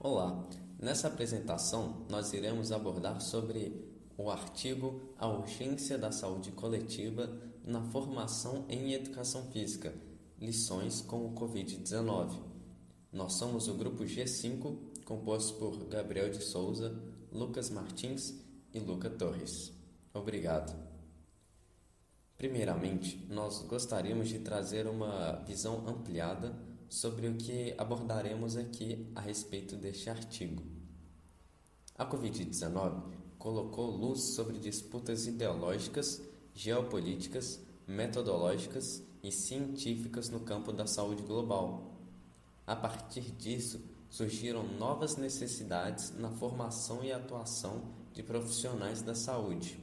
Olá, nessa apresentação nós iremos abordar sobre o artigo A Urgência da Saúde Coletiva na Formação em Educação Física, lições com o Covid-19. Nós somos o grupo G5, composto por Gabriel de Souza, Lucas Martins e Luca Torres. Obrigado. Primeiramente, nós gostaríamos de trazer uma visão ampliada sobre o que abordaremos aqui a respeito deste artigo. A Covid-19 colocou luz sobre disputas ideológicas, geopolíticas, metodológicas e científicas no campo da saúde global. A partir disso, surgiram novas necessidades na formação e atuação de profissionais da saúde,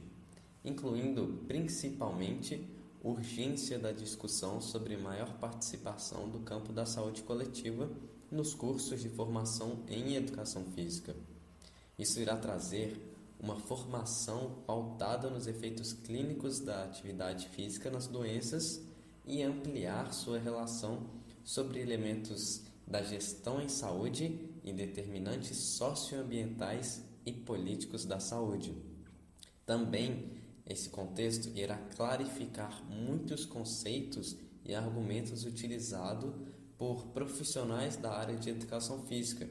incluindo principalmente urgência da discussão sobre maior participação do campo da saúde coletiva nos cursos de formação em educação física. Isso irá trazer uma formação pautada nos efeitos clínicos da atividade física nas doenças e ampliar sua relação sobre elementos da gestão em saúde e determinantes socioambientais e políticos da saúde. Também esse contexto irá clarificar muitos conceitos e argumentos utilizados por profissionais da área de educação física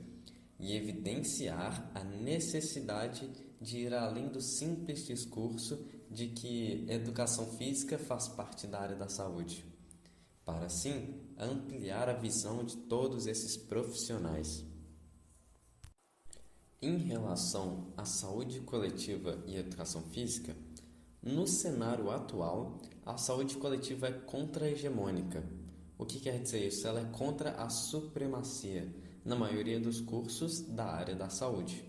e evidenciar a necessidade de ir além do simples discurso de que educação física faz parte da área da saúde, para assim ampliar a visão de todos esses profissionais. Em relação à saúde coletiva e educação física, no cenário atual, a saúde coletiva é contra-hegemônica. O que quer dizer isso? Ela é contra a supremacia na maioria dos cursos da área da saúde.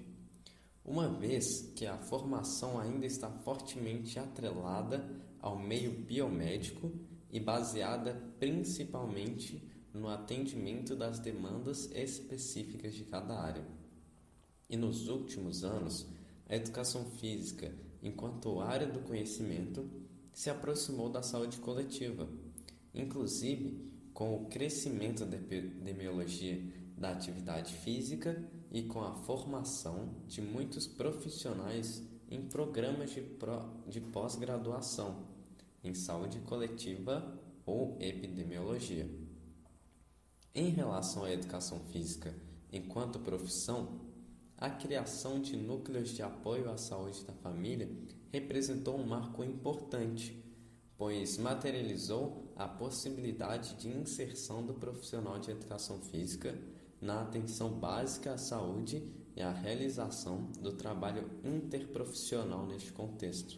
Uma vez que a formação ainda está fortemente atrelada ao meio biomédico e baseada principalmente no atendimento das demandas específicas de cada área. E nos últimos anos, a educação física, enquanto área do conhecimento, se aproximou da saúde coletiva, inclusive com o crescimento da epidemiologia da atividade física e com a formação de muitos profissionais em programas de pós-graduação em saúde coletiva ou epidemiologia. Em relação à educação física enquanto profissão, a criação de núcleos de apoio à saúde da família representou um marco importante, pois materializou a possibilidade de inserção do profissional de educação física na atenção básica à saúde e à realização do trabalho interprofissional neste contexto.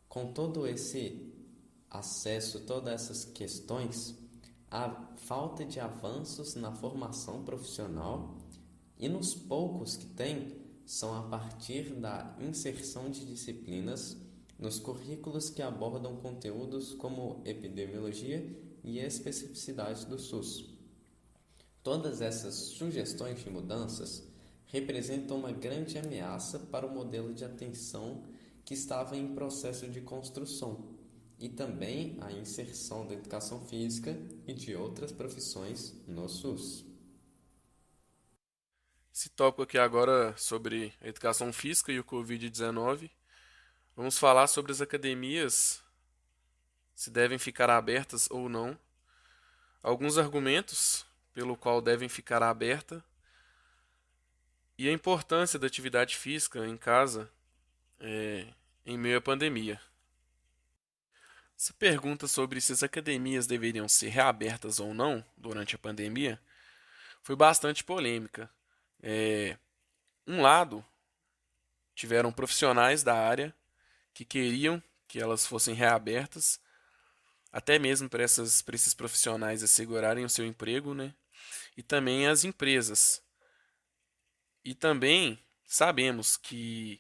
Com todo esse acesso, todas essas questões, a falta de avanços na formação profissional e nos poucos que tem são a partir da inserção de disciplinas nos currículos que abordam conteúdos como epidemiologia e especificidade do SUS. Todas essas sugestões de mudanças representam uma grande ameaça para o modelo de atenção que estava em processo de construção e também a inserção da educação física e de outras profissões no SUS. Esse tópico aqui agora sobre a educação física e o Covid-19. Vamos falar sobre as academias, se devem ficar abertas ou não. Alguns argumentos pelo qual devem ficar abertas e a importância da atividade física em casa em meio à pandemia. Essa pergunta sobre se as academias deveriam ser reabertas ou não durante a pandemia foi bastante polêmica. É, um lado, tiveram profissionais da área que queriam que elas fossem reabertas, até mesmo para esses profissionais assegurarem o seu emprego, né? E também as empresas. E também sabemos que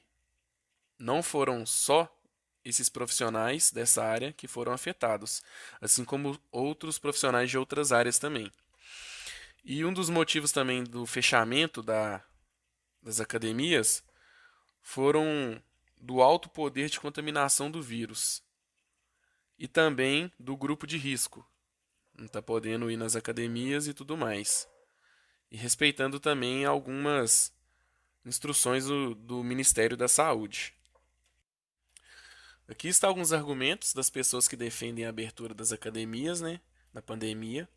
não foram só esses profissionais dessa área que foram afetados, assim como outros profissionais de outras áreas também. E um dos motivos também do fechamento das academias foram do alto poder de contaminação do vírus e também do grupo de risco, não está podendo ir nas academias e tudo mais. e respeitando também algumas instruções do Ministério da Saúde. Aqui estão alguns argumentos das pessoas que defendem a abertura das academias, né, na pandemia.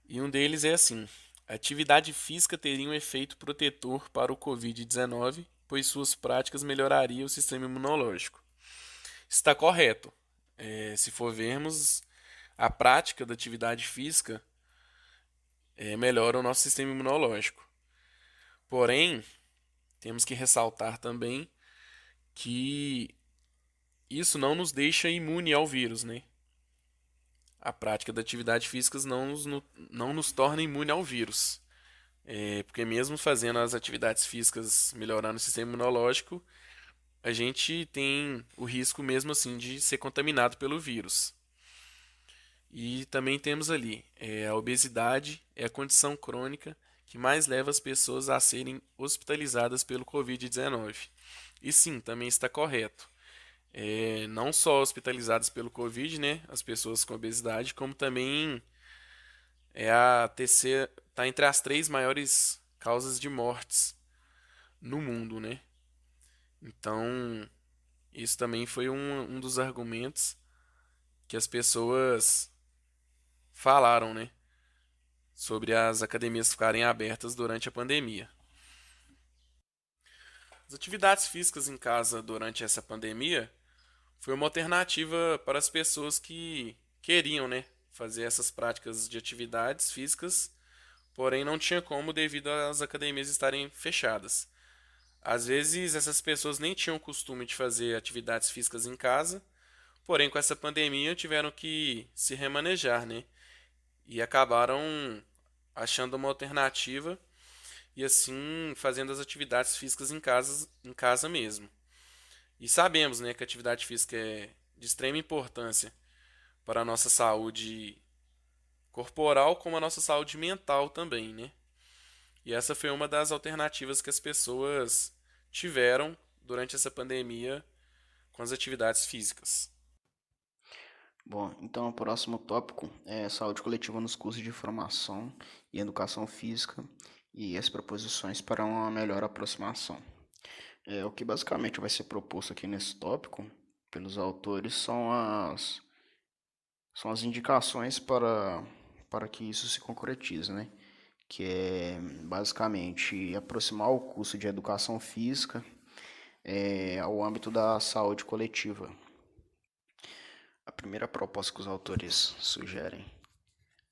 E um deles é assim: a atividade física teria um efeito protetor para o Covid-19, pois suas práticas melhorariam o sistema imunológico. Está correto. Se for vermos, a prática da atividade física melhora o nosso sistema imunológico. Porém, temos que ressaltar também que isso não nos deixa imune ao vírus, né? A prática da atividade física não nos torna imune ao vírus. Porque mesmo fazendo as atividades físicas melhorando o sistema imunológico, a gente tem o risco mesmo assim de ser contaminado pelo vírus. E também temos ali a obesidade é a condição crônica que mais leva as pessoas a serem hospitalizadas pelo Covid-19. E sim, também está correto. Não só hospitalizadas pelo Covid, né, as pessoas com obesidade, como também é a terceira, está entre as três maiores causas de mortes no mundo, né? Então, isso também foi um dos argumentos que as pessoas falaram, né? Sobre as academias ficarem abertas durante a pandemia. As atividades físicas em casa durante essa pandemia foi uma alternativa para as pessoas que queriam, né, fazer essas práticas de atividades físicas, porém não tinha como devido às academias estarem fechadas. Às vezes essas pessoas nem tinham o costume de fazer atividades físicas em casa, porém com essa pandemia tiveram que se remanejar, né? E acabaram achando uma alternativa e assim fazendo as atividades físicas em casa mesmo. E sabemos, né, que a atividade física é de extrema importância para a nossa saúde corporal, como a nossa saúde mental também, né? E essa foi uma das alternativas que as pessoas tiveram durante essa pandemia com as atividades físicas. Bom, então o próximo tópico é saúde coletiva nos cursos de formação e educação física e as proposições para uma melhor aproximação. O que basicamente vai ser proposto aqui nesse tópico pelos autores são as indicações para que isso se concretize, né? Que é basicamente aproximar o curso de educação física ao âmbito da saúde coletiva. A primeira proposta que os autores sugerem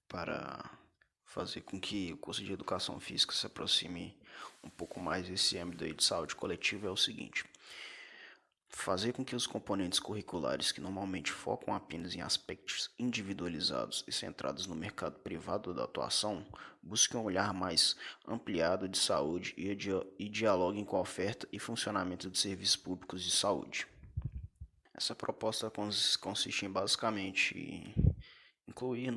para fazer com que o curso de educação física se aproxime um pouco mais desse âmbito aí de saúde coletiva é o seguinte: fazer com que os componentes curriculares que normalmente focam apenas em aspectos individualizados e centrados no mercado privado da atuação busquem um olhar mais ampliado de saúde e dialoguem com a oferta e funcionamento de serviços públicos de saúde. Essa proposta consiste em basicamente incluir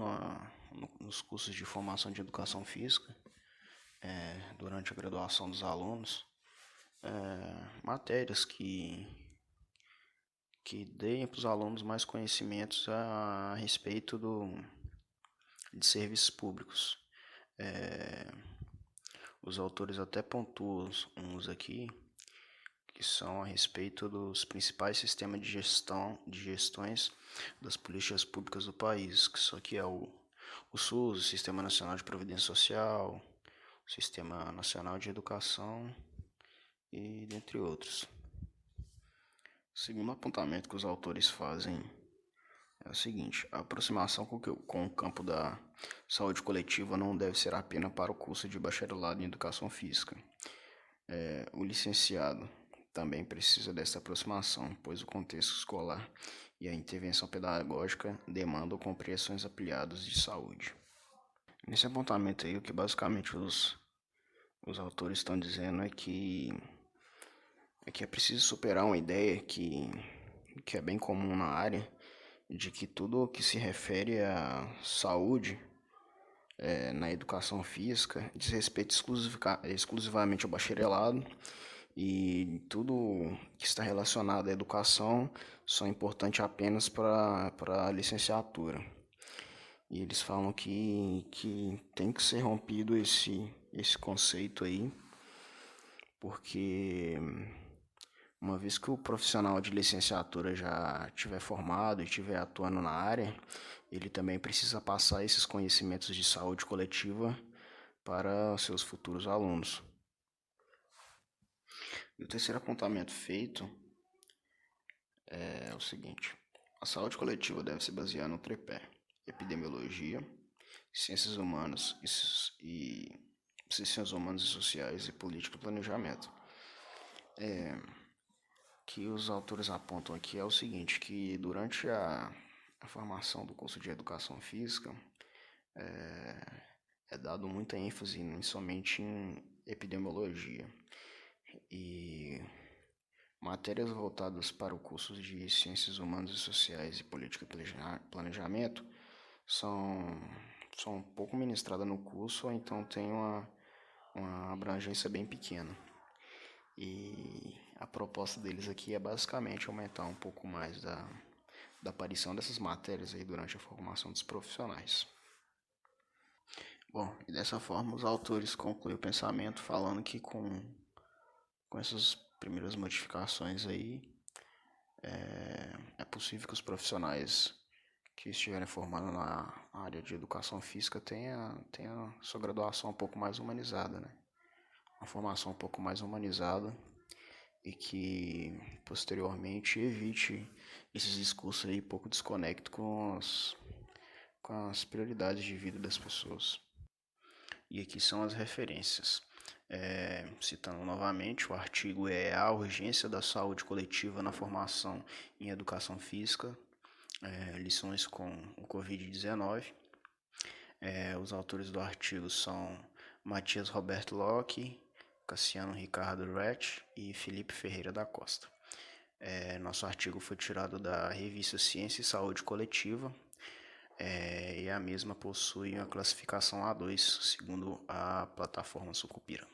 nos cursos de formação de educação física, durante a graduação dos alunos, matérias que deem para os alunos mais conhecimentos a respeito de serviços públicos. Os autores até pontuam uns aqui que são a respeito dos principais sistemas de gestões das políticas públicas do país, que isso aqui é o SUS, o Sistema Nacional de Previdência Social, o Sistema Nacional de Educação e dentre outros. O segundo apontamento que os autores fazem é o seguinte: a aproximação com o campo da saúde coletiva não deve ser apenas para o curso de bacharelado em educação física. O licenciado também precisa dessa aproximação, pois o contexto escolar e a intervenção pedagógica demandam compreensões ampliadas de saúde. Nesse apontamento aí, o que basicamente os autores estão dizendo é que é preciso superar uma ideia que é bem comum na área, de que tudo que se refere à saúde na educação física diz respeito exclusivamente ao bacharelado, e tudo que está relacionado à educação só é importante apenas para a licenciatura. E eles falam que tem que ser rompido esse conceito aí, porque uma vez que o profissional de licenciatura já estiver formado e estiver atuando na área, ele também precisa passar esses conhecimentos de saúde coletiva para seus futuros alunos. E o terceiro apontamento feito é o seguinte: a saúde coletiva deve se basear no tripé: epidemiologia, ciências humanas e ciências humanas e sociais e política e planejamento. Que os autores apontam aqui é o seguinte, que durante a formação do curso de educação física é dado muita ênfase somente em epidemiologia, e matérias voltadas para o curso de ciências humanas e sociais e política e planejamento são um pouco ministradas no curso, ou então tem uma abrangência bem pequena. E a proposta deles aqui é basicamente aumentar um pouco mais da aparição dessas matérias aí durante a formação dos profissionais. Bom, e dessa forma os autores concluem o pensamento falando que com essas primeiras modificações aí é possível que os profissionais que estiverem formando na área de educação física tenha sua graduação um pouco mais humanizada, né? Uma formação um pouco mais humanizada, e que posteriormente evite esses discursos aí pouco desconectos com as prioridades de vida das pessoas. E aqui são as referências. Citando novamente, o artigo é A Urgência da Saúde Coletiva na Formação em Educação Física, lições com o Covid-19. Os autores do artigo são Matias Roberto Locke, Cassiano Ricardo Rett e Felipe Ferreira da Costa. Nosso artigo foi tirado da revista Ciência e Saúde Coletiva, e a mesma possui uma classificação A2, segundo a plataforma Sucupira.